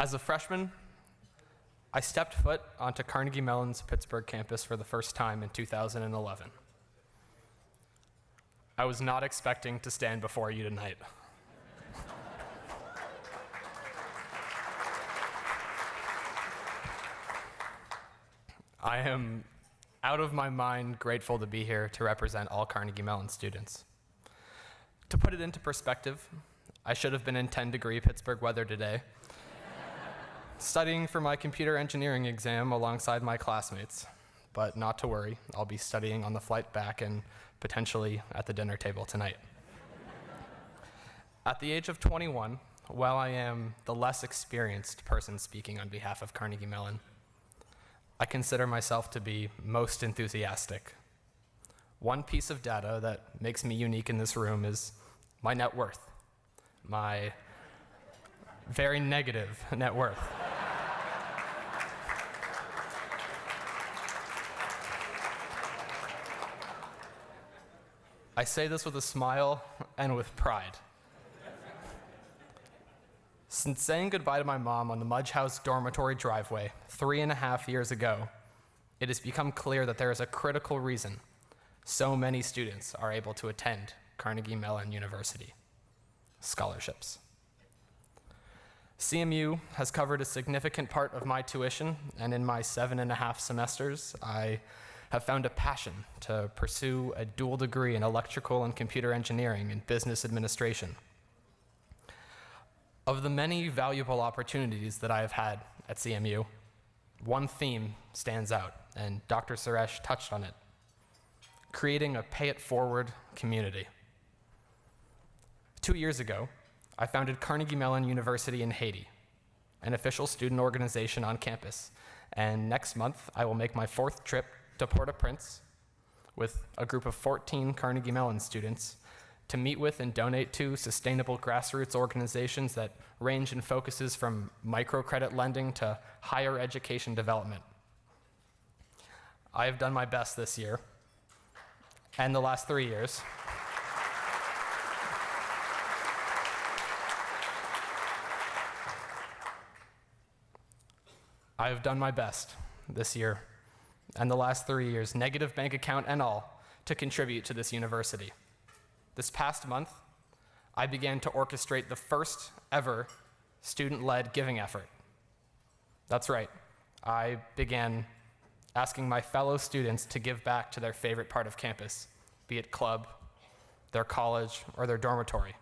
As a freshman, I stepped foot onto Carnegie Mellon's Pittsburgh campus for the first time in 2011. I was not expecting to stand before you tonight. I am out of my mind grateful to be here to represent all Carnegie Mellon students. To put it into perspective, I should have been in 10-degree Pittsburgh weather today, studying for my computer engineering exam alongside my classmates. But not to worry, I'll be studying on the flight back and potentially at the dinner table tonight. At the age of 21, while I am the less experienced person speaking on behalf of Carnegie Mellon, I consider myself to be most enthusiastic. One piece of data that makes me unique in this room is my net worth, my very negative net worth. I say this with a smile and with pride. Since saying goodbye to my mom on the Mudge House dormitory driveway 3.5 years ago, it has become clear that there is a critical reason so many students are able to attend Carnegie Mellon University: scholarships. CMU has covered a significant part of my tuition, and in my 7.5 semesters, I have found a passion to pursue a dual degree in electrical and computer engineering and business administration. Of the many valuable opportunities that I have had at CMU, one theme stands out, and Dr. Suresh touched on it: creating a pay-it-forward community. 2 years ago, I founded Carnegie Mellon University in Haiti, an official student organization on campus, and next month I will make my 4th trip to Port-au-Prince with a group of 14 Carnegie Mellon students to meet with and donate to sustainable grassroots organizations that range in focuses from microcredit lending to higher education development. I have done my best this year, and the last 3 years, I have done my best this year and the last 3 years, negative bank account and all, to contribute to this university. This past month, I began to orchestrate the first ever student-led giving effort. That's right, I began asking my fellow students to give back to their favorite part of campus, be it club, their college, or their dormitory.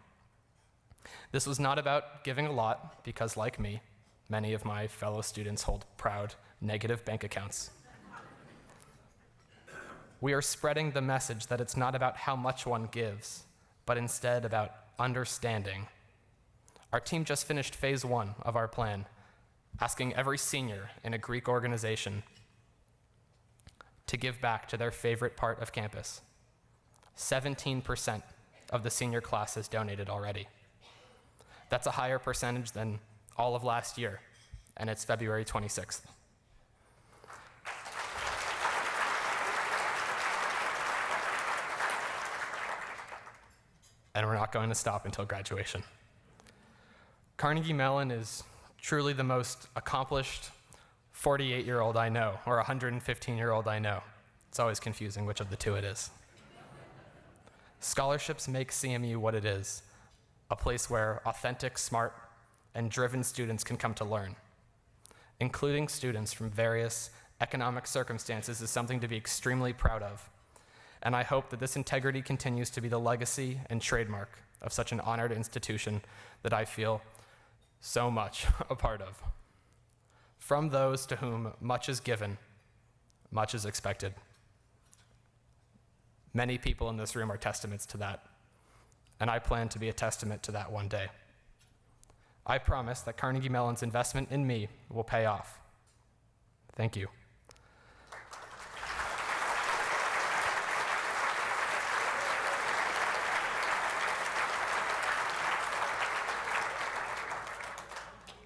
This was not about giving a lot, because like me, many of my fellow students hold proud negative bank accounts. We are spreading the message that it's not about how much one gives, but instead about understanding. Our team just finished phase 1 of our plan, asking every senior in a Greek organization to give back to their favorite part of campus. 17% of the senior class has donated already. That's a higher percentage than all of last year, and it's February 26th. And we're not going to stop until graduation. Carnegie Mellon is truly the most accomplished 48-year-old I know, or 115-year-old I know. It's always confusing which of the two it is. Scholarships make CMU what it is, a place where authentic, smart, and driven students can come to learn. Including students from various economic circumstances is something to be extremely proud of. And I hope that this integrity continues to be the legacy and trademark of such an honored institution that I feel so much a part of. From those to whom much is given, much is expected. Many people in this room are testaments to that, and I plan to be a testament to that one day. I promise that Carnegie Mellon's investment in me will pay off. Thank you.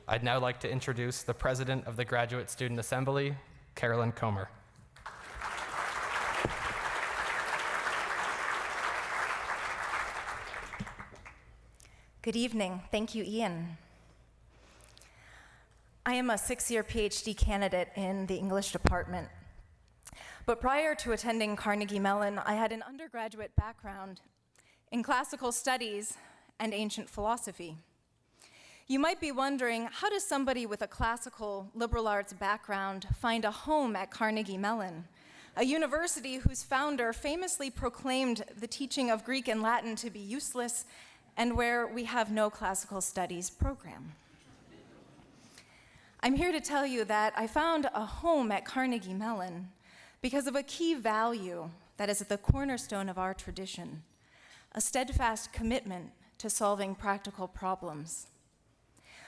I'd now like to introduce the President of the Graduate Student Assembly, Carolyn Donna. Good evening. Thank you, Ian. I am a 6-year PhD candidate in the English department. But prior to attending Carnegie Mellon, I had an undergraduate background in classical studies and ancient philosophy. You might be wondering, how does somebody with a classical liberal arts background find a home at Carnegie Mellon, a university whose founder famously proclaimed the teaching of Greek and Latin to be useless, and where we have no classical studies program? I'm here to tell you that I found a home at Carnegie Mellon because of a key value that is at the cornerstone of our tradition, a steadfast commitment to solving practical problems.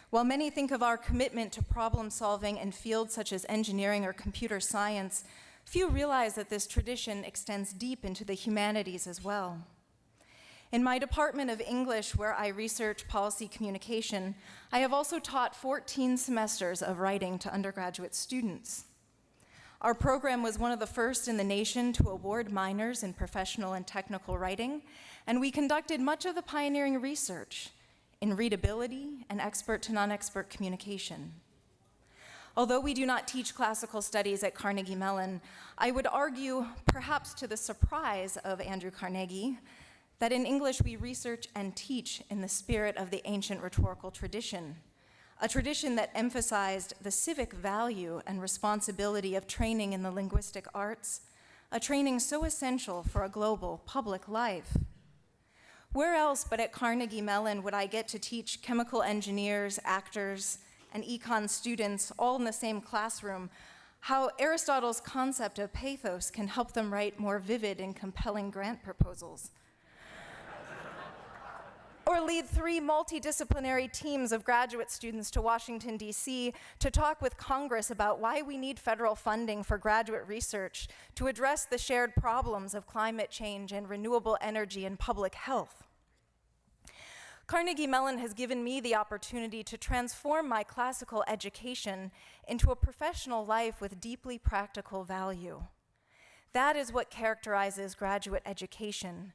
While many think of our commitment to problem solving in fields such as engineering or computer science, few realize that this tradition extends deep into the humanities as well. In my department of English, where I research policy communication, I have also taught 14 semesters of writing to undergraduate students. Our program was one of the first in the nation to award minors in professional and technical writing, and we conducted much of the pioneering research in readability and expert to non-expert communication. Although we do not teach classical studies at Carnegie Mellon, I would argue, perhaps to the surprise of Andrew Carnegie, that in English we research and teach in the spirit of the ancient rhetorical tradition, a tradition that emphasized the civic value and responsibility of training in the linguistic arts, a training so essential for a global public life. Where else but at Carnegie Mellon would I get to teach chemical engineers, actors, and econ students all in the same classroom how Aristotle's concept of pathos can help them write more vivid and compelling grant proposals? Or lead 3 multidisciplinary teams of graduate students to Washington, D.C. to talk with Congress about why we need federal funding for graduate research to address the shared problems of climate change and renewable energy and public health. Carnegie Mellon has given me the opportunity to transform my classical education into a professional life with deeply practical value. That is what characterizes graduate education.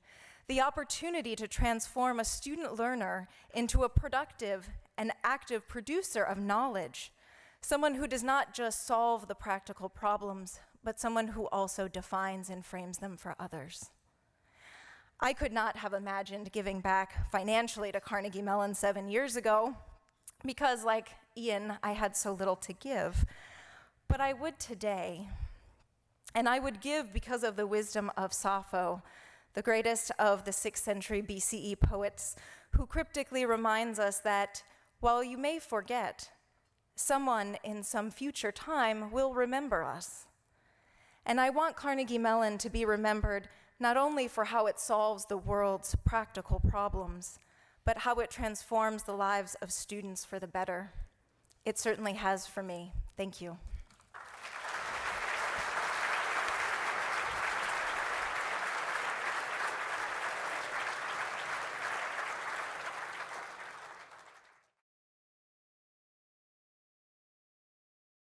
The opportunity to transform a student learner into a productive and active producer of knowledge, someone who does not just solve the practical problems, but someone who also defines and frames them for others. I could not have imagined giving back financially to Carnegie Mellon 7 years ago, because like Ian, I had so little to give, but I would today. And I would give because of the wisdom of Sappho, the greatest of the 6th century BCE poets, who cryptically reminds us that while you may forget, someone in some future time will remember us. And I want Carnegie Mellon to be remembered not only for how it solves the world's practical problems, but how it transforms the lives of students for the better. It certainly has for me. Thank you.